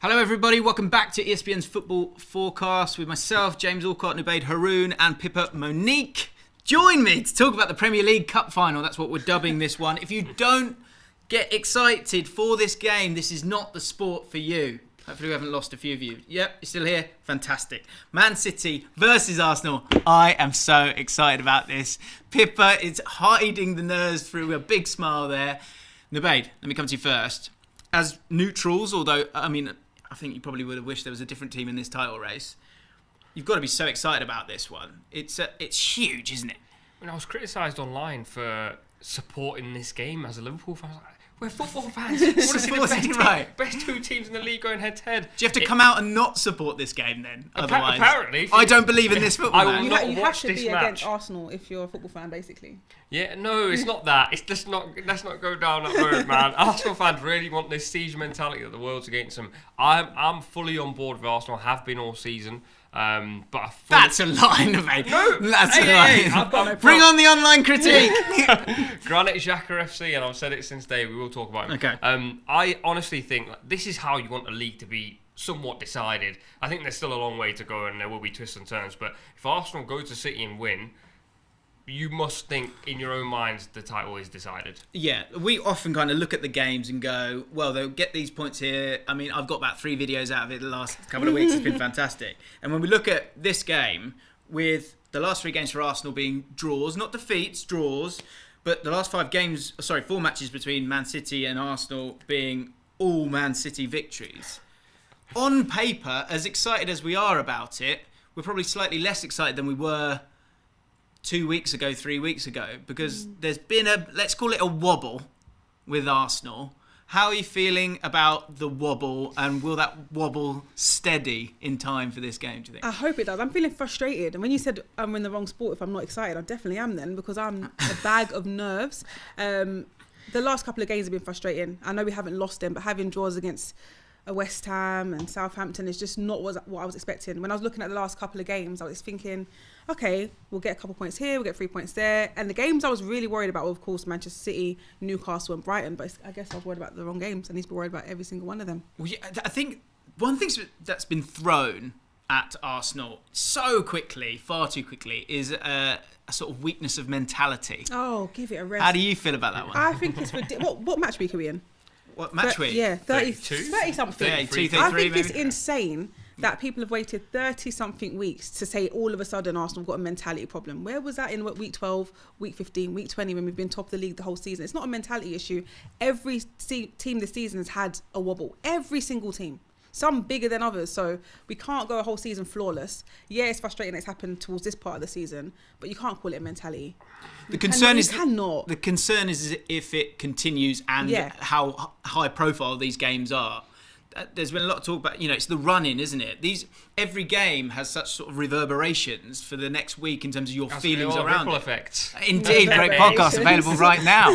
Hello everybody, welcome back to ESPN's Football Forecast with myself, James Allcott, Nubaid, Haroon and Pippa, Monique. Join me to talk about the Premier League Cup Final. That's what we're dubbing this one. If you don't get excited for this game, this is not the sport for you. Hopefully we haven't lost a few of you. Yep, you're still here? Fantastic. Man City versus Arsenal. I am so excited about this. Pippa is hiding the nerves through a big smile there. Nubaid, let me come to you first. As neutrals, although, I think you probably would have wished there was a different team in this title race. You've got to be so excited about this one. It's huge, isn't it? I was criticised online for supporting this game as a Liverpool fan. I was like, we're football fans. We want to see the best two teams in the league going head to head. Do you have to come out and not support this game then? Otherwise, apparently, I don't believe in this football. You have to be against Arsenal if you're a football fan, basically. Yeah, no, it's not that. It's just not. Let's not go down that road, man. Arsenal fans really want this siege mentality that the world's against them. I'm fully on board with Arsenal. Have been all season. But that's a line, mate. No, that's a line. Bring on the online critique. Granite Xhaka FC, and I've said it since day. We will talk about him. Okay. I honestly think this is how you want a league to be somewhat decided. I think there's still a long way to go, and there will be twists and turns. But if Arsenal go to City and win, you must think in your own minds the title is decided. Yeah, we often kind of look at the games and go, well, they'll get these points here. I mean, I've got about 3 videos out of it the last couple of weeks. It's been fantastic. And when we look at this game, with the last 3 games for Arsenal being draws, not defeats, draws, but the last 4 matches between Man City and Arsenal being all Man City victories. On paper, as excited as we are about it, we're probably slightly less excited than we were 2 weeks ago, 3 weeks ago, because there's been let's call it a wobble with Arsenal. How are you feeling about the wobble, and will that wobble steady in time for this game, do you think? I hope it does. I'm feeling frustrated, and when you said I'm in the wrong sport if I'm not excited, I definitely am then, because I'm a bag of nerves. The last couple of games have been frustrating. I know we haven't lost them, but having draws against West Ham and Southampton is just not what I was expecting. When I was looking at the last couple of games, I was thinking, okay, we'll get a couple points here, we'll get 3 points there. And the games I was really worried about were, of course, Manchester City, Newcastle and Brighton. But I guess I was worried about the wrong games. I need to be worried about every single one of them. Well, yeah, I think one thing that's been thrown at Arsenal so quickly, far too quickly, is a sort of weakness of mentality. Oh, give it a rest. How do you feel about that one? I think it's ridiculous. What match week are we in? What match week? Yeah, 30 something. 32, 33, I think maybe. it's insane that people have waited 30 something weeks to say all of a sudden Arsenal have got a mentality problem. Where was that in week 12, week 15, week 20 when we've been top of the league the whole season? It's not a mentality issue. Every team this season has had a wobble. Every single team. Some bigger than others, so we can't go a whole season flawless. Yeah, it's frustrating it's happened towards this part of the season, but you can't call it a mentality. The concern is if it continues and how high profile these games are. There's been a lot of talk about, it's the run-in, isn't it? Every game has such sort of reverberations for the next week in terms of your feelings around ripple it. effects. Indeed, great podcast available right now.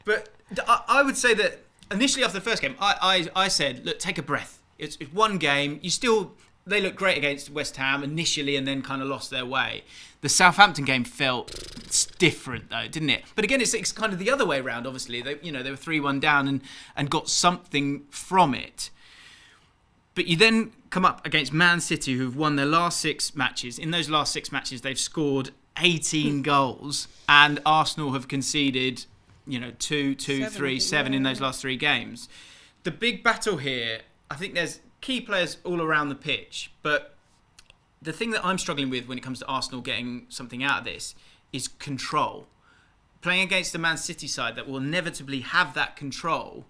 but I would say that initially after the first game, I said, look, take a breath. It's one game. They looked great against West Ham initially and then kind of lost their way. The Southampton game felt different though, didn't it? But again, it's kind of the other way around, obviously. They were 3-1 down and got something from it. But you then come up against Man City, who've won their last 6 matches. In those last 6 matches, they've scored 18 goals, and Arsenal have conceded 2, 3, 7 in those last 3 games. The big battle here, I think there's key players all around the pitch, but the thing that I'm struggling with when it comes to Arsenal getting something out of this is control. Playing against the Man City side that will inevitably have that control,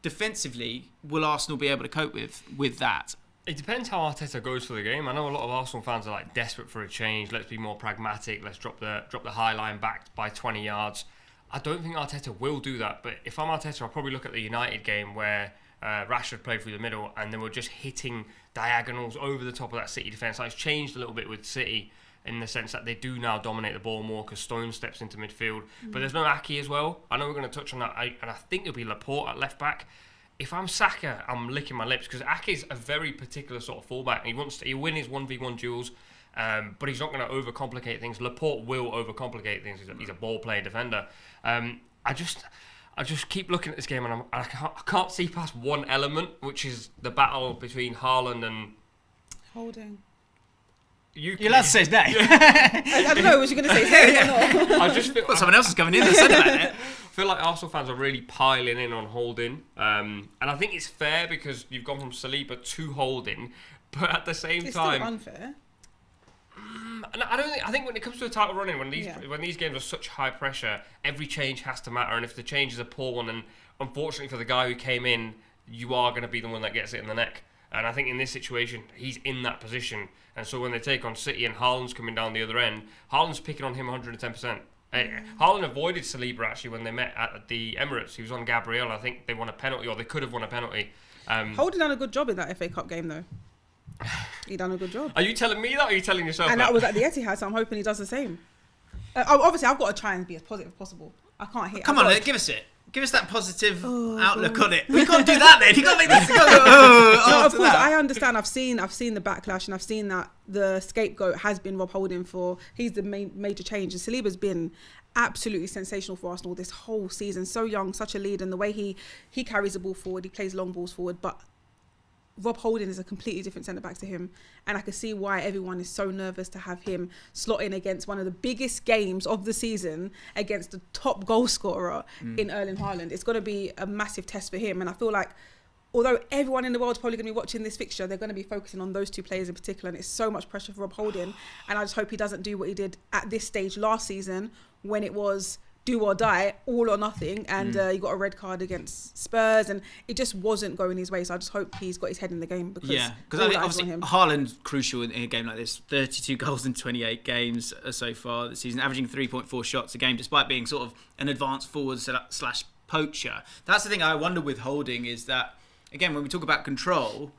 defensively, will Arsenal be able to cope with that? It depends how Arteta goes for the game. I know a lot of Arsenal fans are desperate for a change. Let's be more pragmatic. Let's drop the high line back by 20 yards. I don't think Arteta will do that, but if I'm Arteta, I'll probably look at the United game where Rashford played through the middle and they were just hitting diagonals over the top of that City defence. It's changed a little bit with City in the sense that they do now dominate the ball more because Stone steps into midfield. But there's no Ake as well. I know we're going to touch on that, and I think it'll be Laporte at left back. If I'm Saka, I'm licking my lips because Ake's a very particular sort of fullback. He'll win his 1v1 duels, but he's not going to overcomplicate things. Laporte will overcomplicate things. He's a ball player defender. I just keep looking at this game and I can't see past one element, which is the battle between Haaland and Holding. UK. You're allowed to say his name. I don't know. Was you going to say his name or not? I just feel Someone else is coming in and said about it. I feel like Arsenal fans are really piling in on Holding, and I think it's fair because you've gone from Saliba to Holding, but at the same It's time, still unfair. and I think when it comes to a title running, when these games are such high pressure, every change has to matter, and if the change is a poor one, and unfortunately for the guy who came in, you are going to be the one that gets it in the neck. And I think in this situation, he's in that position. And so when they take on City and Haaland's coming down the other end, Haaland's picking on him 110%. Haaland avoided Saliba actually when they met at the Emirates. He was on Gabriel. I think they won a penalty, or they could have won a penalty. Holding done a good job in that FA Cup game, though. He done a good job. Are you telling me that, or are you telling yourself And that was at the Etihad, so I'm hoping he does the same. Obviously, I've got to try and be as positive as possible. I can't hit. Come on, give us it. Give us that positive outlook on it. We can't do that then. You can't make this. No, of course, I understand. I've seen the backlash, and I've seen that the scapegoat has been Rob Holding he's the major change. And Saliba's been absolutely sensational for Arsenal this whole season. So young, such a lead, and the way he carries the ball forward, he plays long balls forward, but Rob Holding is a completely different centre-back to him, and I can see why everyone is so nervous to have him slot in against one of the biggest games of the season against the top goal scorer in Erling Haaland. It's going to be a massive test for him, and I feel like although everyone in the world is probably going to be watching this fixture, they're going to be focusing on those two players in particular, and it's so much pressure for Rob Holding, and I just hope he doesn't do what he did at this stage last season when it was do or die, all or nothing, and he got a red card against Spurs, and it just wasn't going his way. So I just hope he's got his head in the game, because obviously Haaland's crucial in a game like this. 32 goals in 28 games so far this season, averaging 3.4 shots a game, despite being sort of an advanced forward / poacher. That's the thing I wonder with Holding, is that again when we talk about control,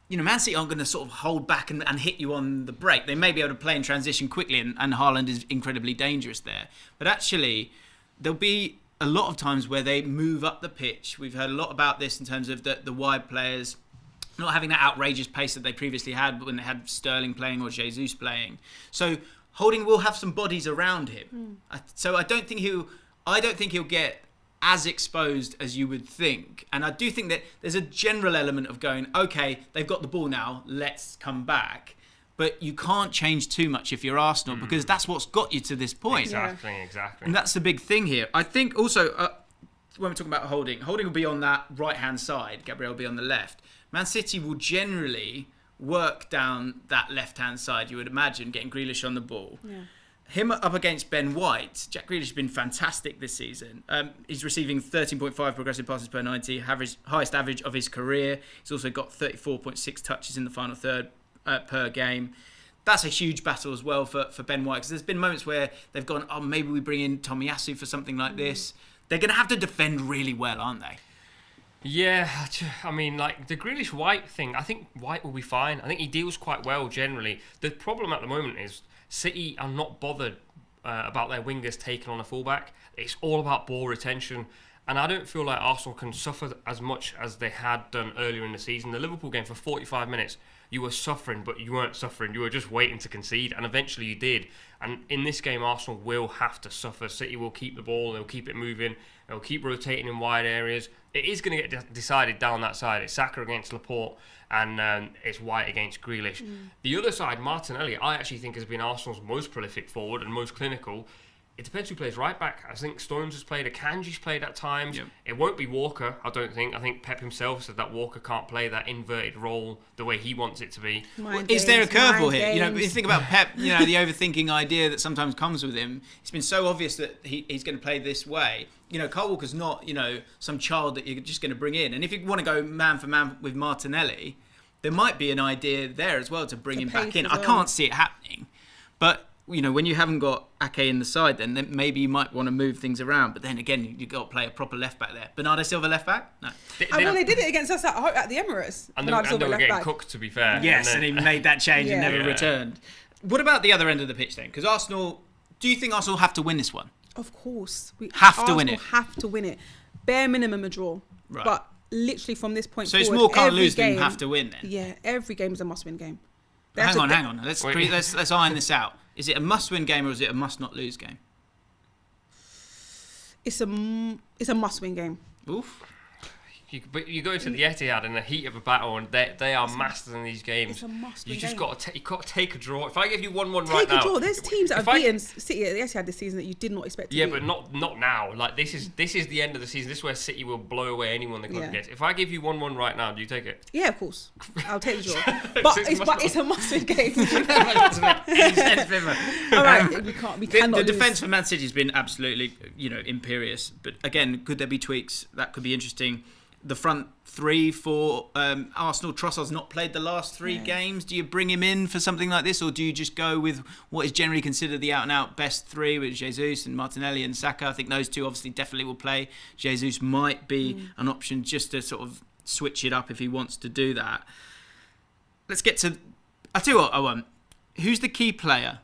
Man City aren't going to sort of hold back and hit you on the break. They may be able to play in transition quickly, and Haaland is incredibly dangerous there. But actually, there'll be a lot of times where they move up the pitch. We've heard a lot about this in terms of the wide players not having that outrageous pace that they previously had when they had Sterling playing or Jesus playing. So Holding will have some bodies around him. So I don't think he'll get as exposed as you would think. And I do think that there's a general element of going, okay, they've got the ball now, let's come back. But you can't change too much if you're Arsenal, because that's what's got you to this point. Exactly. And that's the big thing here. I think also, when we're talking about Holding will be on that right-hand side, Gabriel will be on the left. Man City will generally work down that left-hand side, you would imagine, getting Grealish on the ball. Yeah. Him up against Ben White. Jack Grealish has been fantastic this season. He's receiving 13.5 progressive passes per 90, highest average of his career. He's also got 34.6 touches in the final third per game. That's a huge battle as well for Ben White, because there's been moments where they've gone, maybe we bring in Tomiyasu for something like this. They're going to have to defend really well, aren't they? Yeah, I mean, like the Grealish-White thing, I think White will be fine. I think he deals quite well generally. The problem at the moment is City are not bothered about their wingers taking on a fullback. It's all about ball retention. And I don't feel like Arsenal can suffer as much as they had done earlier in the season. The Liverpool game, for 45 minutes, you were suffering, but you weren't suffering. You were just waiting to concede, and eventually you did. And in this game, Arsenal will have to suffer. City will keep the ball. They'll keep it moving. They'll keep rotating in wide areas. It is going to get decided down that side. It's Saka against Laporte, and it's White against Grealish. The other side, Martinelli, I actually think has been Arsenal's most prolific forward and most clinical. It depends who plays right back. I think Stones has played, Akanji's played at times. Yep. It won't be Walker, I don't think. I think Pep himself said that Walker can't play that inverted role the way he wants it to be. Is there a curveball here? If you think about Pep, the overthinking idea that sometimes comes with him, it's been so obvious that he's going to play this way. Kyle Walker's not, some child that you're just going to bring in. And if you want to go man for man with Martinelli, there might be an idea there as well to bring him back in. I can't see it happening. But when you haven't got Ake in the side, then maybe you might want to move things around. But then again, you've got to play a proper left back there. Bernardo Silva left back? No. They did it against us at the Emirates. And they were getting cooked, to be fair. Yes, and he made that change and never returned. What about the other end of the pitch then? Because do you think Arsenal have to win this one? Of course. Arsenal have to win it. Bare minimum a draw. Right. But literally from this point forward, it's more can't lose than have to win then? Yeah, every game is a must-win game. Hang on. Let's iron this out. Is it a must-win game or is it a must-not-lose game? it's a must-win game. Oof. But you go to the Etihad in the heat of a battle, and they are masters in these games. It's a must-win You just game. got to take a draw. If I give you 1-1 right now, Take a draw. There's teams that if have I- beaten City at the Etihad this season that you did not expect to Yeah, beat. but not now. Like this is the end of the season. This is where City will blow away anyone they come Yeah. against. If I give you 1-1 right now, do you take it? Yeah, of course. I'll take the draw. But it's a must-win game. All right, we cannot The lose. defence for Man City has been absolutely, imperious. But again, could there be tweaks? That could be interesting. The front three for Arsenal. Trossard's not played the last three games. Do you bring him in for something like this, or do you just go with what is generally considered the out-and-out best three with Jesus and Martinelli and Saka? I think those two obviously definitely will play. Jesus might be an option just to sort of switch it up if he wants to do that. Let's get to... I'll tell you what I want. Who's the key player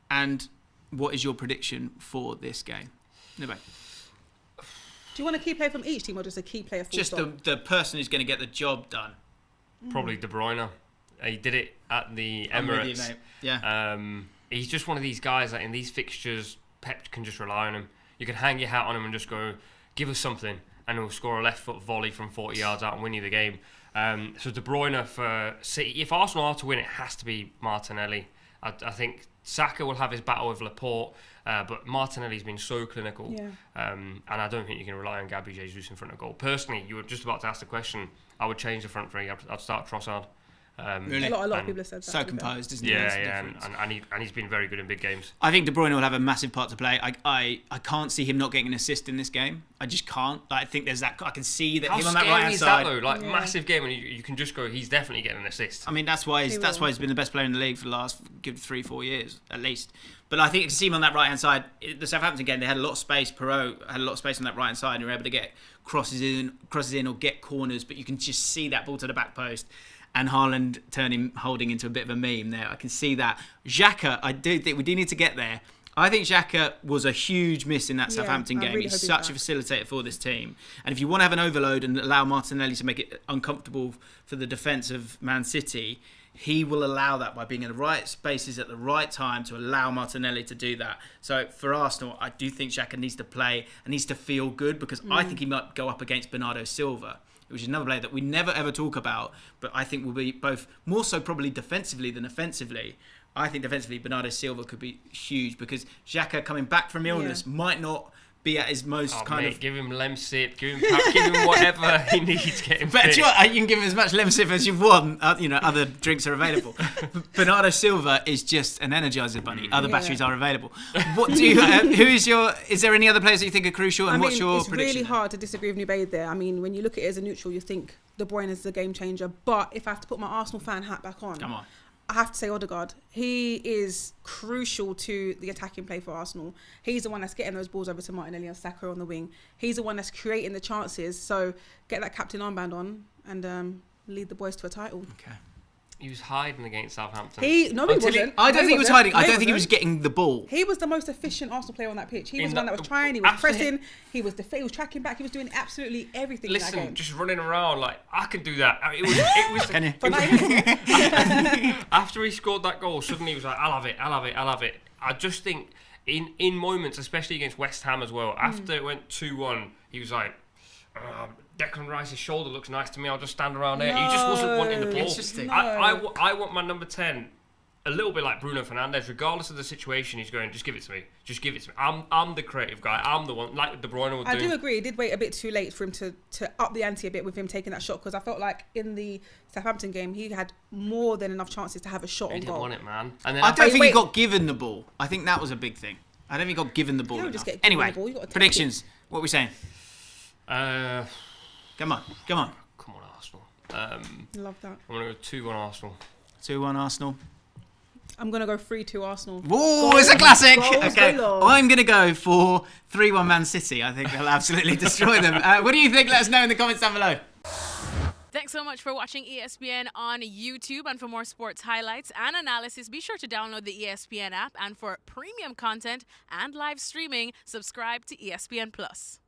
and what is your prediction for this game? Nubaid. Do you want a key player from each team or just a key player full Just stop? the person who's going to get the job done. Probably De Bruyne. He did it at the I'm with you, Emirates. mate. Yeah. He's just one of these guys that in these fixtures, Pep can just rely on him. You can hang your hat on him and just go, give us something, and he'll score a left foot volley from 40 yards out and win you the game. So De Bruyne for City. If Arsenal are to win, it has to be Martinelli. I think Saka will have his battle with Laporte, but Martinelli's been so clinical. Yeah. And I don't think you can rely on Gabby Jesus in front of goal. Personally, you were just about to ask the question. I would change the front three. I'd start Trossard. Really? A lot of people have said that. So to be fair. composed, isn't he? That's the difference. And he's been very good in big games. I think De Bruyne will have a massive part to play. I can't see him not getting an assist in this game. I just can't. I think there's that. I can see that How him on that scary right hand is side. that though? Like Yeah. massive game, and you can just go. He's definitely getting an assist. I mean, that's why He he's will. been the best player in the league for the last 3-4 years at least. But I think you can see him on that right hand side. The Southampton game, they had a lot of space. Perot had a lot of space on that right hand side, and were able to get crosses in or get corners. But you can just see that ball to the back post. And Haaland holding into a bit of a meme there. I can see that. Xhaka, I do think we do need to get there. I think Xhaka was a huge miss in that Southampton I game. really He's hope he's such a back. facilitator for this team. And if you want to have an overload and allow Martinelli to make it uncomfortable for the defence of Man City, he will allow that by being in the right spaces at the right time to allow Martinelli to do that. So for Arsenal, I do think Xhaka needs to play and needs to feel good because I think he might go up against Bernardo Silva, which is another player that we never ever talk about, but I think will be both more so probably defensively than offensively. I think defensively Bernardo Silva could be huge because Xhaka coming back from illness might not be at his most Give him Lemsip, give him whatever he needs. Get him But fit. you know what? You can give him as much Lemsip as you want. Other drinks are available. Bernardo Silva is just an energizer bunny. Other batteries are available. What do you? Is there any other players that you think are crucial? And what's your it's prediction? really hard to disagree with Nubaid there. I mean, when you look at it as a neutral, you think De Bruyne is the game changer. But if I have to put my Arsenal fan hat back on, Come on. I have to say Odegaard. He is crucial to the attacking play for Arsenal. He's the one that's getting those balls over to Martinelli and Saka on the wing. He's the one that's creating the chances. So get that captain armband on and lead the boys to a title. Okay. He was hiding against Southampton. He wasn't. I don't think he was hiding. I No, don't think he was wasn't. getting the ball. He was the most efficient Arsenal player on that pitch. He was In the one that- that was trying. He was after pressing. He was tracking back. He was doing absolutely everything in that Listen, game. just running around like I can do that. It was. Can you? For 90 minutes. After he scored that goal, suddenly he was like, I'll have it. I just think in moments, especially against West Ham as well, after it went 2-1, he was like, Declan Rice's shoulder looks nice to me, I'll just stand around there. He just wasn't wanting the ball. Interesting. No. I want my number 10 a little bit like Bruno Fernandes, regardless of the situation, he's going, just give it to me. I'm the creative guy. I'm the one, like De Bruyne would do. I do agree. It did wait a bit too late for him to up the ante a bit with him taking that shot because I felt like in the Southampton game he had more than enough chances to have a shot He on didn't goal. want it, man. And then I don't think he wait. got given the ball. I think that was a big thing. I don't think he got given the ball You don't enough. just get given Anyway, the ball, you gotta take predictions. What are we saying? Come Come on. on, Arsenal. Love that. I'm going to go 2-1 Arsenal. 2-1 Arsenal. I'm going to go 3-2 Arsenal. Whoa, it's a classic. Goals Okay, galore. I'm going to go for 3-1 Man City. I think they'll absolutely destroy them. What do you think? Let us know in the comments down below. Thanks so much for watching ESPN on YouTube. And for more sports highlights and analysis, be sure to download the ESPN app. And for premium content and live streaming, subscribe to ESPN Plus.